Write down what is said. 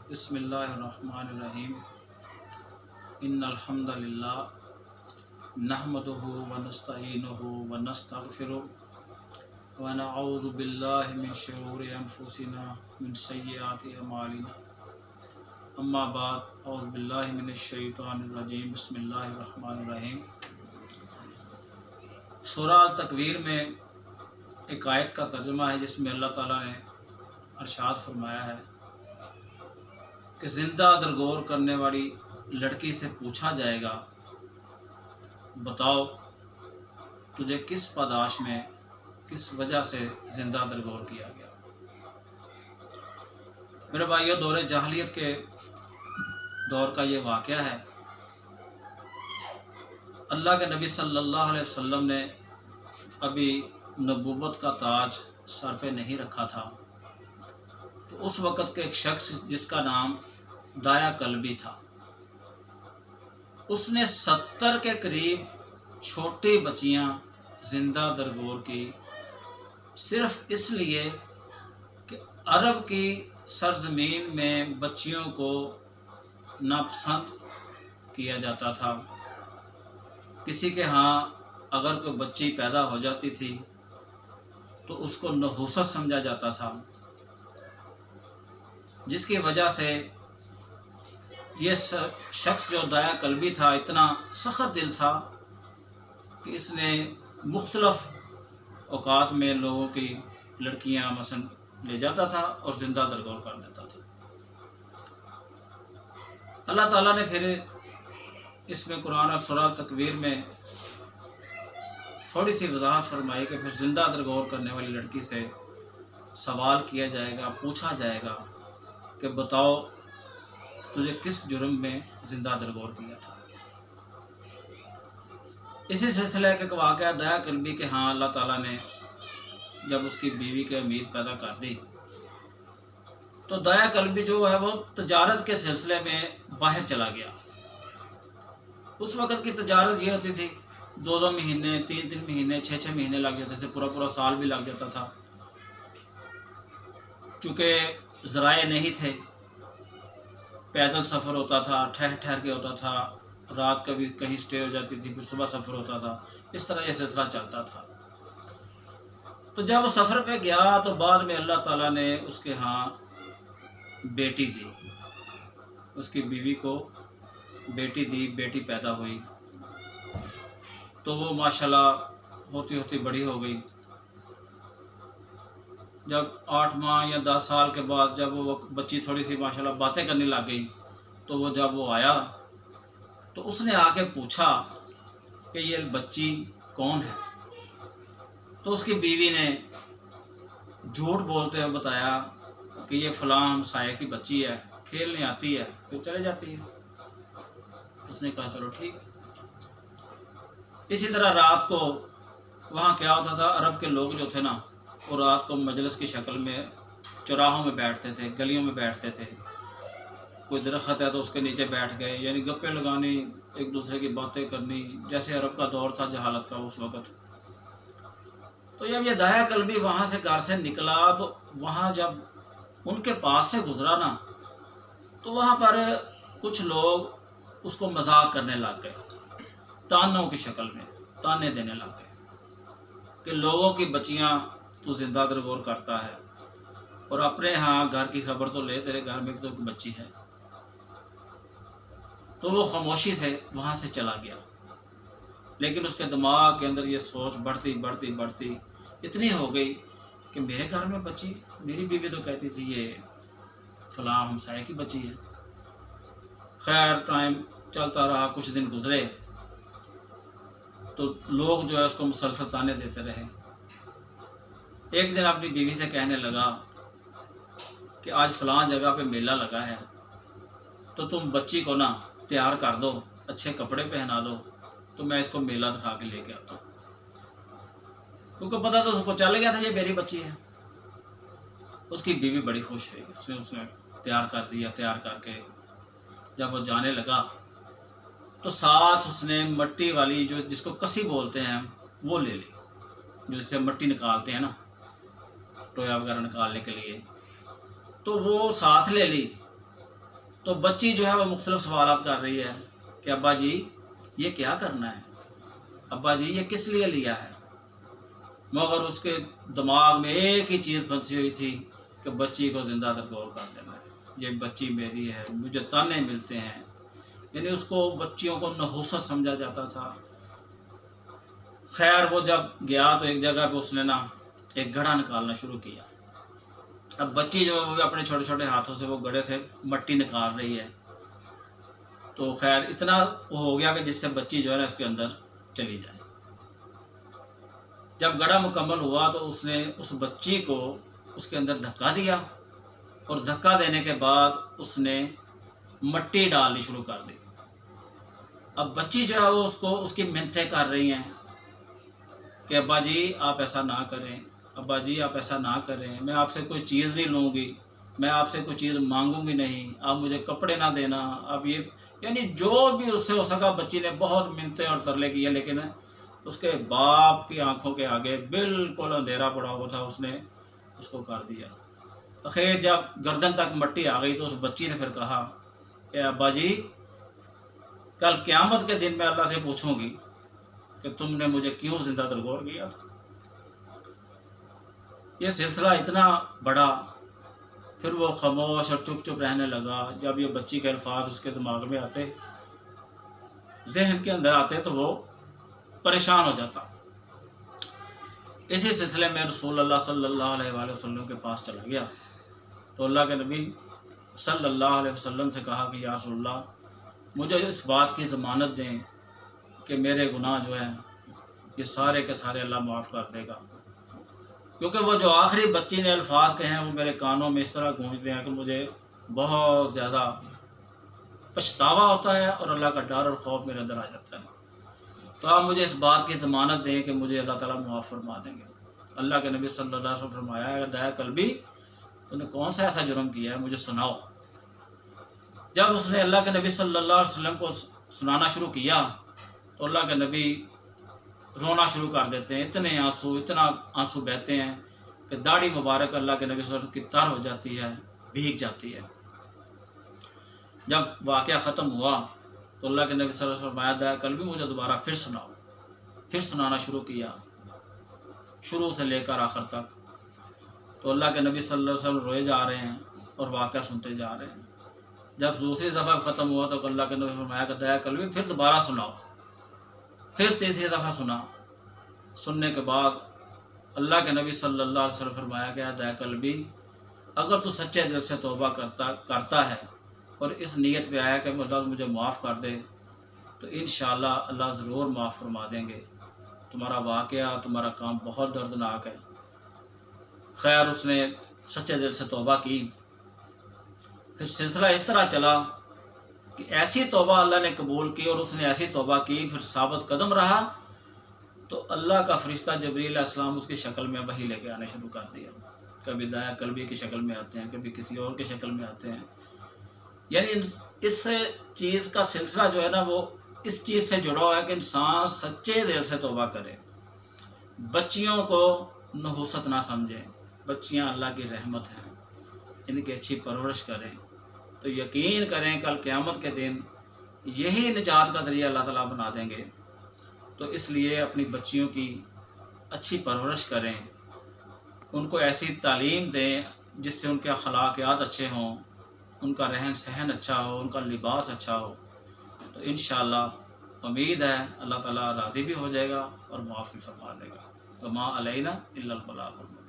بسم اللہ الرحمن الرحیم ان الحمد للہ نحمدہ ونستعینہ ونستغفرہ ونعوذ باللہ من شرور انفسنا من سیئات اعمالنا اما بعد اعوذ باللہ من الشیطان الرجیم بسم اللہ الرحمن الرحیم۔ سورہ التکویر میں ایک آیت کا ترجمہ ہے جس میں اللہ تعالیٰ نے ارشاد فرمایا ہے کہ زندہ درگور کرنے والی لڑکی سے پوچھا جائے گا، بتاؤ تجھے کس پاداش میں کس وجہ سے زندہ درگور کیا گیا۔ میرے بھائیو، دور جاہلیت کے دور کا یہ واقعہ ہے۔ اللہ کے نبی صلی اللہ علیہ وسلم نے ابھی نبوت کا تاج سر پہ نہیں رکھا تھا، تو اس وقت کے ایک شخص جس کا نام دایا کلبی تھا، اس نے 70 کے قریب چھوٹی بچیاں زندہ درگور کی، صرف اس لیے کہ عرب کی سرزمین میں بچیوں کو ناپسند کیا جاتا تھا۔ کسی کے ہاں اگر کوئی بچی پیدا ہو جاتی تھی تو اس کو نحوست سمجھا جاتا تھا، جس کی وجہ سے یہ شخص جو دایا کلبی تھا اتنا سخت دل تھا کہ اس نے مختلف اوقات میں لوگوں کی لڑکیاں مثلا لے جاتا تھا اور زندہ درگور کر دیتا تھا۔ اللہ تعالیٰ نے پھر اس میں قرآن اور سورہ تکویر میں تھوڑی سی وضاحت فرمائی کہ پھر زندہ درگور کرنے والی لڑکی سے سوال کیا جائے گا، پوچھا جائے گا کہ بتاؤ تجھے کس جرم میں زندہ درگور کیا تھا۔ اسی سلسلے کا ایک واقعہ دایا کلبی کے ہاں اللہ تعالیٰ نے جب اس کی بیوی کی امید پیدا کر دی تو دایا کلبی جو ہے وہ تجارت کے سلسلے میں باہر چلا گیا۔ اس وقت کی تجارت یہ ہوتی تھی 2 مہینے، 3 مہینے، 6 مہینے لگ جاتے تھے، پورا سال بھی لگ جاتا تھا۔ چونکہ ذرائع نہیں تھے، پیدل سفر ہوتا تھا، ٹھہر کے ہوتا تھا، رات کا بھی کہیں سٹے ہو جاتی تھی، پھر صبح سفر ہوتا تھا، اس طرح یہ سلسلہ چلتا تھا۔ تو جب وہ سفر پہ گیا تو بعد میں اللہ تعالیٰ نے اس کے ہاں بیٹی دی، اس کی بیوی کو بیٹی دی، بیٹی پیدا ہوئی تو وہ ماشاءاللہ ہوتی ہوتی بڑی ہو گئی۔ جب 8 ماہ یا 10 سال کے بعد جب وہ بچی تھوڑی سی ماشاءاللہ باتیں کرنے لگ گئی تو وہ جب وہ آیا تو اس نے آ کے پوچھا کہ یہ بچی کون ہے، تو اس کی بیوی نے جھوٹ بولتے ہوئے بتایا کہ یہ فلاں ہمسائے کی بچی ہے، کھیلنے آتی ہے پھر چلے جاتی ہے۔ اس نے کہا چلو ٹھیک ہے۔ اسی طرح رات کو وہاں کیا ہوتا تھا، عرب کے لوگ جو تھے نا وہ رات کو مجلس کی شکل میں چوراہوں میں بیٹھتے تھے، گلیوں میں بیٹھتے تھے، کوئی درخت ہے تو اس کے نیچے بیٹھ گئے، یعنی گپیں لگانی، ایک دوسرے کی باتیں کرنی، جیسے عرب کا دور تھا جہالت کا اس وقت۔ تو جب یہ دایا کلبی وہاں سے گھر سے نکلا تو وہاں جب ان کے پاس سے گزرا نا تو وہاں پر کچھ لوگ اس کو مذاق کرنے لگ گئے، تانوں کی شکل میں تانے دینے لگ گئے کہ لوگوں کی بچیاں تو زندہ درگور کرتا ہے اور اپنے ہاں گھر کی خبر تو لے، تیرے گھر میں بھی تو ایک بچی ہے۔ تو وہ خاموشی سے وہاں سے چلا گیا، لیکن اس کے دماغ کے اندر یہ سوچ بڑھتی بڑھتی بڑھتی اتنی ہو گئی کہ میرے گھر میں بچی، میری بیوی تو کہتی تھی یہ فلاں ہمسائے کی بچی ہے۔ خیر ٹائم چلتا رہا، کچھ دن گزرے تو لوگ جو ہے اس کو مسلسل تانے دیتے رہے۔ ایک دن اپنی بیوی سے کہنے لگا کہ آج فلاں جگہ پہ میلہ لگا ہے تو تم بچی کو نا تیار کر دو، اچھے کپڑے پہنا دو تو میں اس کو میلہ دکھا کے لے کے آتا ہوں۔ کیونکہ پتہ تو اس کو چل گیا تھا یہ میری بچی ہے۔ اس کی بیوی بڑی خوش ہوئی، اس نے تیار کر دیا، تیار کر کے جب وہ جانے لگا تو ساتھ اس نے مٹی والی جو جس کو کسی بولتے ہیں وہ لے لی، جو جس سے مٹی نکالتے ہیں نا ٹویا وغیرہ نکالنے کے لیے، تو وہ ساتھ لے لی تو بچی جو ہے وہ مختلف سوالات کر رہی ہے کہ ابا جی یہ کیا کرنا ہے، ابا جی یہ کس لیے لیا ہے، مگر اس کے دماغ میں ایک ہی چیز پھنسی ہوئی تھی کہ بچی کو زندہ درگور کر دینا ہے، یہ بچی میری ہے، مجھے تانے ملتے ہیں، یعنی اس کو بچیوں کو نحوست سمجھا جاتا تھا۔ خیر وہ جب گیا تو ایک جگہ پہ اس نے نا ایک گھڑا نکالنا شروع کیا۔ اب بچی جو ہے وہ اپنے چھوٹے چھوٹے ہاتھوں سے وہ گھڑے سے مٹی نکال رہی ہے، تو خیر اتنا ہو گیا کہ جس سے بچی جو ہے نا اس کے اندر چلی جائے۔ جب گڑھا مکمل ہوا تو اس نے اس بچی کو اس کے اندر دھکا دیا، اور دھکا دینے کے بعد اس نے مٹی ڈالنی شروع کر دی۔ اب بچی جو ہے وہ اس کی منتیں کر رہی ہیں کہ ابا جی آپ ایسا نہ کریں، ابا جی آپ ایسا نہ کریں، میں آپ سے کوئی چیز نہیں لوں گی، میں آپ سے کوئی چیز مانگوں گی نہیں، آپ مجھے کپڑے نہ دینا، آپ یہ یعنی جو بھی اس سے ہو سکا بچی نے بہت منتیں اور ترلے کیے، لیکن اس کے باپ کی آنکھوں کے آگے بالکل اندھیرا پڑا ہوا تھا، اس نے اس کو کر دیا۔ خیر جب گردن تک مٹی آ گئی تو اس بچی نے پھر کہا کہ ابا جی کل قیامت کے دن میں اللہ سے پوچھوں گی کہ تم نے مجھے کیوں زندہ درگور کیا تھا۔ یہ سلسلہ اتنا بڑا، پھر وہ خاموش اور چپ چپ رہنے لگا۔ جب یہ بچی کے الفاظ اس کے دماغ میں آتے، ذہن کے اندر آتے، تو وہ پریشان ہو جاتا۔ اسی سلسلے میں رسول اللہ صلی اللہ علیہ وآلہ وسلم کے پاس چلا گیا تو اللہ کے نبی صلی اللہ علیہ وسلم سے کہا کہ یا رسول اللہ مجھے اس بات کی ضمانت دیں کہ میرے گناہ جو ہیں یہ سارے کے سارے اللہ معاف کر دے گا، کیونکہ وہ جو آخری بچی نے الفاظ کہے ہیں وہ میرے کانوں میں اس طرح گونجتے ہیں کہ مجھے بہت زیادہ پچھتاوا ہوتا ہے اور اللہ کا ڈر اور خوف میرے اندر آ جاتا ہے۔ تو آپ مجھے اس بات کی ضمانت دیں کہ مجھے اللہ تعالیٰ معاف فرما دیں گے۔ اللہ کے نبی صلی اللہ علیہ وسلم فرمایا ہے دایا قلبی تو نے کون سا ایسا جرم کیا ہے، مجھے سناؤ۔ جب اس نے اللہ کے نبی صلی اللہ علیہ وسلم کو سنانا شروع کیا تو اللہ کے نبی رونا شروع کر دیتے ہیں، اتنا آنسو بہتے ہیں کہ داڑھی مبارک اللہ کے نبی صلی اللہ علیہ وسلم کی تر ہو جاتی ہے، بھیگ جاتی ہے۔ جب واقعہ ختم ہوا تو اللہ کے نبی صلی اللہ علیہ وسلم فرمایا دایا قلبی مجھے دوبارہ پھر سناؤ۔ پھر سنانا شروع کیا، شروع سے لے کر آخر تک۔ تو اللہ کے نبی صلی اللہ علیہ وسلم روئے جا رہے ہیں اور واقعہ سنتے جا رہے ہیں۔ جب دوسری دفعہ ختم ہوا تو اللہ کے نبی فرمایا کہ دایا قلبی پھر دوبارہ سناؤ۔ پھر تیسری دفعہ سنا۔ سننے کے بعد اللہ کے نبی صلی اللہ علیہ وسلم فرمایا کہ دایا قلبی اگر تو سچے دل سے توبہ کرتا ہے اور اس نیت پہ آیا کہ اللہ مجھے معاف کر دے تو انشاءاللہ اللہ ضرور معاف فرما دیں گے، تمہارا واقعہ تمہارا کام بہت دردناک ہے۔ خیر اس نے سچے دل سے توبہ کی۔ پھر سلسلہ اس طرح چلا کہ ایسی توبہ اللہ نے قبول کی اور اس نے ایسی توبہ کی، پھر ثابت قدم رہا تو اللہ کا فرشتہ جبریل علیہ السلام اس کی شکل میں وحی لے کے آنے شروع کر دیا۔ کبھی دایا قلبی کی شکل میں آتے ہیں، کبھی کسی اور کی شکل میں آتے ہیں۔ یعنی اس چیز کا سلسلہ جو ہے نا وہ اس چیز سے جڑا ہوا ہے کہ انسان سچے دل سے توبہ کرے، بچیوں کو نحوست نہ سمجھیں، بچیاں اللہ کی رحمت ہیں، ان کی اچھی پرورش کریں تو یقین کریں کل قیامت کے دن یہی نجات کا ذریعہ اللہ تعالیٰ بنا دیں گے۔ تو اس لیے اپنی بچیوں کی اچھی پرورش کریں، ان کو ایسی تعلیم دیں جس سے ان کے اخلاقیات اچھے ہوں، ان کا رہن سہن اچھا ہو، ان کا لباس اچھا ہو، تو انشاءاللہ امید ہے اللہ تعالیٰ راضی بھی ہو جائے گا اور معاف بھی فرما دے گا۔ وما علینا الا البلاغ المبین۔